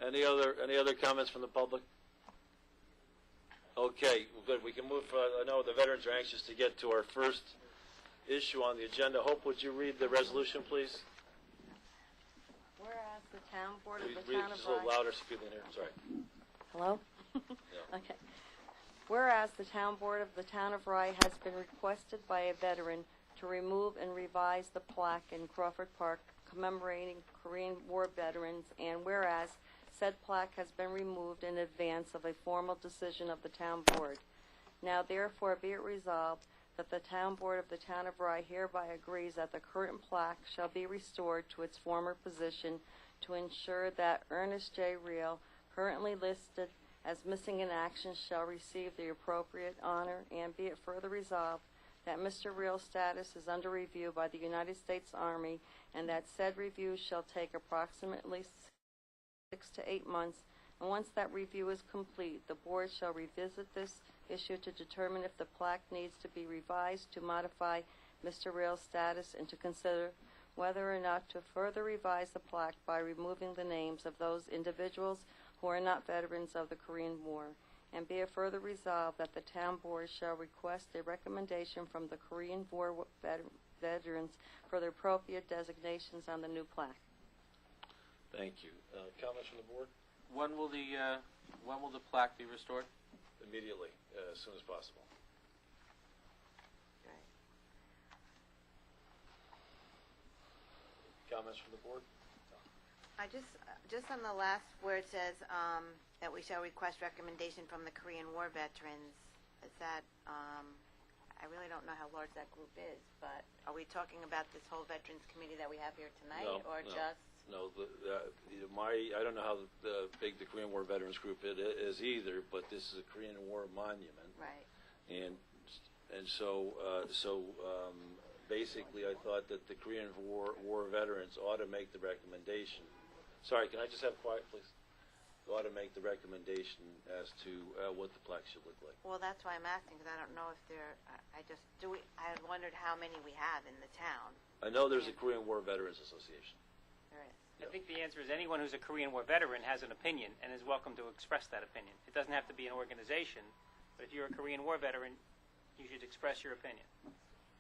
Any other comments from the public? Okay, good. We can move. I know the veterans are anxious to get to our first issue on the agenda. Hope, would you read the resolution, please? Whereas the town board of the Read town it of just a little Rye. louder so people can hear. Sorry. Hello? Yeah. Okay. Whereas the town board of the town of Rye has been requested by a veteran to remove and revise the plaque in Crawford Park commemorating Korean War veterans, and whereas said plaque has been removed in advance of a formal decision of the town board. Now therefore be it resolved that the town board of the town of Rye hereby agrees that the current plaque shall be restored to its former position to ensure that Ernest J. Reel, currently listed as missing in action, shall receive the appropriate honor, and be it further resolved that Mr. Reel's status is under review by the United States Army, and that said review shall take approximately 6 to 8 months, and once that review is complete, the board shall revisit this issue to determine if the plaque needs to be revised to modify Mr. Reel's status, and to consider whether or not to further revise the plaque by removing the names of those individuals who are not veterans of the Korean War. And be it further resolved that the town board shall request a recommendation from the Korean War veterans for the appropriate designations on the new plaque. Thank you. Comments from the board? When will the plaque be restored? Immediately, as soon as possible. Comments from the board? I just on the last where it says that we shall request recommendation from the Korean War veterans. Is that I really don't know how large that group is, but are we talking about this whole veterans committee that we have here tonight, or just? No, I don't know how big the Korean War Veterans Group is either, but this is a Korean War monument. Right. And so basically, I thought that the Korean War veterans ought to make the recommendation. Sorry, can I just have quiet, please? Ought to make the recommendation as to what the plaque should look like. Well, that's why I'm asking, because I don't know if there. I wondered how many we have in the town. I know there's a Korean War Veterans Association. There is. I think the answer is anyone who's a Korean War veteran has an opinion and is welcome to express that opinion. It doesn't have to be an organization, but if you're a Korean War veteran, you should express your opinion.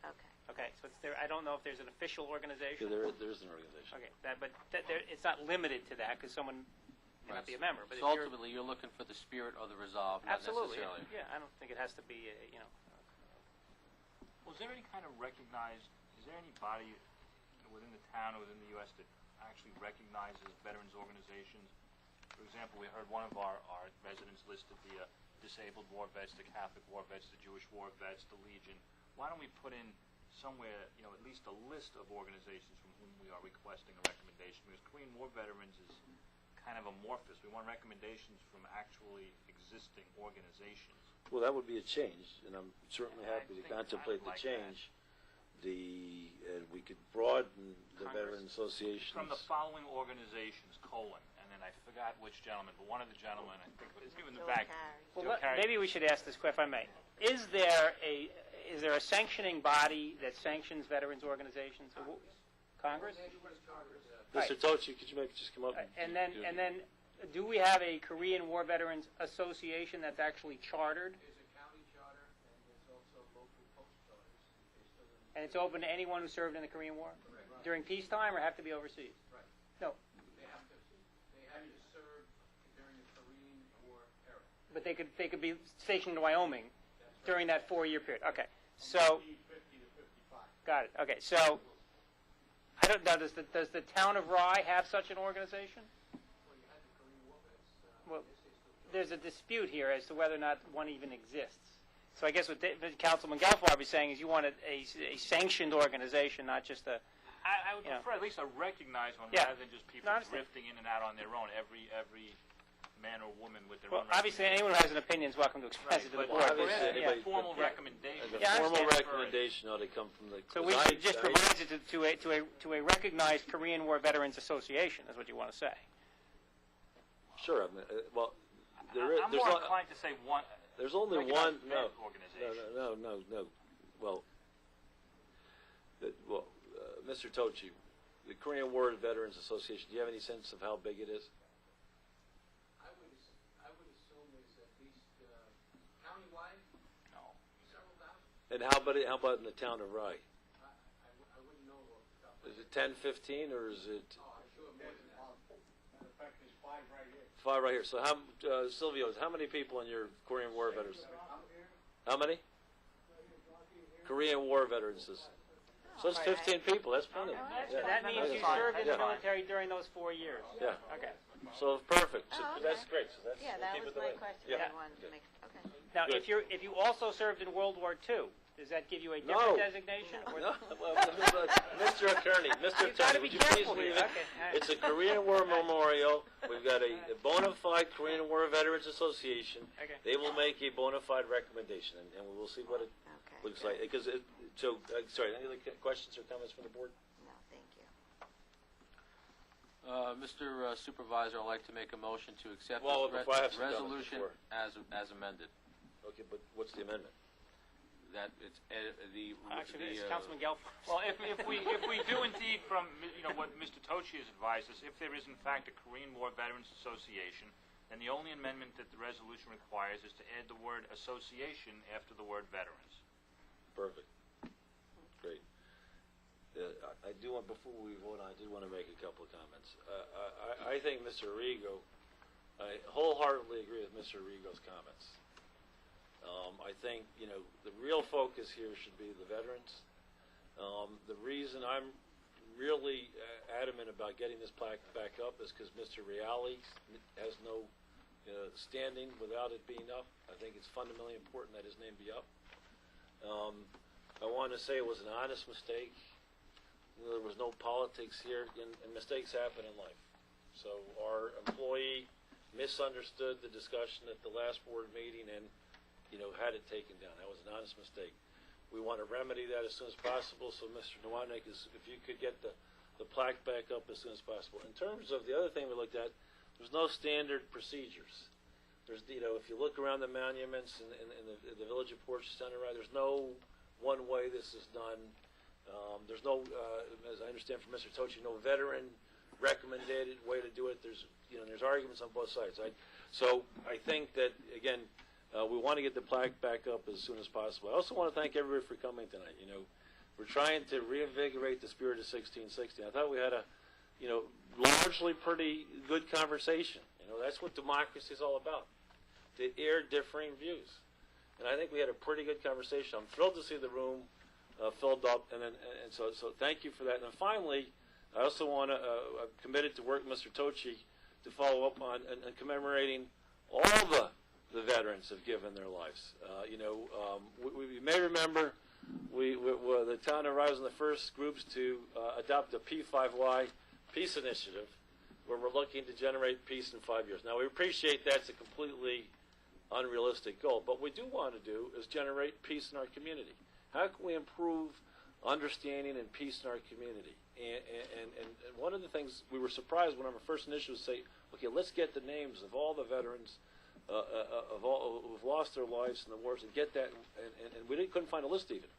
Okay. Okay, so it's there. I don't know if there's an official organization. Yeah, there is an organization. Okay, it's not limited to that because someone may not be a member. But So ultimately, you're looking for the spirit of the resolve, not absolutely, necessarily. yeah. I don't think it has to be, Was there any kind of recognized, is there any body within the town or within the U.S. that actually recognizes veterans organizations? For example, we heard one of our residents listed the disabled war vets, the Catholic war vets, the Jewish war vets, the Legion. Why don't we put in somewhere, at least a list of organizations from whom we are requesting a recommendation? Because Korean War veterans is kind of amorphous. We want recommendations from actually existing organizations. Well, that would be a change, and I'm certainly happy to contemplate the change. And we could broaden the veteran associations. From the following organizations, and then I forgot which gentleman, but one of the gentlemen, I think, is in the back. well, maybe we should ask this, if I may. Is there a sanctioning body that sanctions veterans organizations? Congress? Mr. Tochi, could you maybe just come up? And then, do we have a Korean War Veterans Association that's actually chartered? There's a county charter, and there's also local post charters. And it's open to anyone who served in the Korean War? Right. During peacetime, or have to be overseas? Right. No. They have to serve during the Korean War era. But they could be stationed in Wyoming during that 4-year period. Okay. So 50 to 55. got it. Okay. So I don't know. Does the town of Rye have such an organization? Well, you had the Korean War vets. Well, I guess they still do. there's a dispute here as to whether or not one even exists. So I guess what Councilman Gelfarb is saying is you want a sanctioned organization, not just a. I would prefer at least a recognized one, Yeah. rather than just people drifting in and out on their own. Every man or woman with their Well, own. obviously, anyone who has an opinion is welcome to express it to the But board. obviously, a anybody- formal yeah. recommendation. The Yeah, I formal understand. recommendation ought to come from the. So we should just revise it to a recognized Korean War Veterans Association, is what you want to say. Sure. I mean, well, I'm there's more not- inclined to say one. There's only recognized one. vet No. organization. No. Well, Mr. Tochi, the Korean War Veterans Association. Do you have any sense of how big it is? countywide, No. several thousand? And how about in the town of Rye? I wouldn't know off the top of my Is it 10, 15, or is it Oh, I'm sure more than that. Matter of fact, there's 5 right here. 5 right here? So Silvio, how many people in your Korean War veterans? How many? Korean War veterans. So it's 15 people. That's plenty. So that means you served in the military during those 4 years. Yeah. Okay. So perfect. So Oh, okay. that's great. So that's, Yeah, we'll that keep was it the my way. question. Yeah. I wanted to make, okay. Now, Good. if you also served in World War II, does that give you a No. different designation? Or No, well, Mr. Attorney, Mr. You've gotta Attorney, be would you please careful here. leave it? Okay, all right. It's a Korean War memorial. We've got a bona fide Korean War Veterans Association. Okay. They will make a bona fide recommendation, and we will see what it Okay. looks like. Because sorry, any other questions or comments from the board? No, thank you. Mr. Supervisor, I'd like to make a motion to accept Well, this before I have some comments resolution before. as amended. Okay, but what's the amendment? That it's Actually, it's Councilman Gelf. Well, if we do indeed from, what Mr. Tochi has advised us, if there is in fact a Korean War Veterans Association, then the only amendment that the resolution requires is to add the word association after the word veterans. Perfect. Great. I do want, before we vote on, I did want to make a couple of comments. I think Mr. Arrigo, I wholeheartedly agree with Mr. Arrigo's comments. I think, the real focus here should be the veterans. The reason I'm really adamant about getting this plaque back up is because Mr. Reale has no standing without it being up. I think it's fundamentally important that his name be up. I want to say it was an honest mistake. There was no politics here, and mistakes happen in life. So our employee misunderstood the discussion at the last board meeting and, had it taken down. That was an honest mistake. We want to remedy that as soon as possible. So, Mr. Nowotny, if you could get the plaque back up as soon as possible. In terms of the other thing we looked at, there's no standard procedures. There's, if you look around the monuments in the Village of Portage Center, right, there's no one way this is done. There's no, as I understand from Mr. Tochi, no veteran recommended way to do it. There's arguments on both sides. So I think that, again, we want to get the plaque back up as soon as possible. I also want to thank everybody for coming tonight. We're trying to reinvigorate the spirit of 1660. I thought we had a, largely pretty good conversation. That's what democracy is all about, to air differing views. And I think we had a pretty good conversation. I'm thrilled to see the room filled up, and so thank you for that. And then finally, I also want to, I'm committed to work with Mr. Tochi to follow up on and commemorating all the veterans have given their lives. We may remember the town of Rye was one of the first groups to adopt the P5Y Peace Initiative, where we're looking to generate peace in 5 years. Now, we appreciate that's a completely unrealistic goal, but what we do want to do is generate peace in our community. How can we improve understanding and peace in our community? And one of the things we were surprised when our first initiative was say, okay, let's get the names of all the veterans of all who've lost their lives in the wars and get that, and we couldn't find a list even.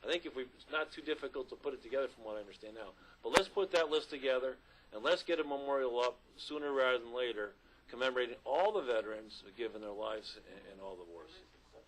I think it's not too difficult to put it together from what I understand now. But let's put that list together, and let's get a memorial up sooner rather than later, commemorating all the veterans who've given their lives in all the wars.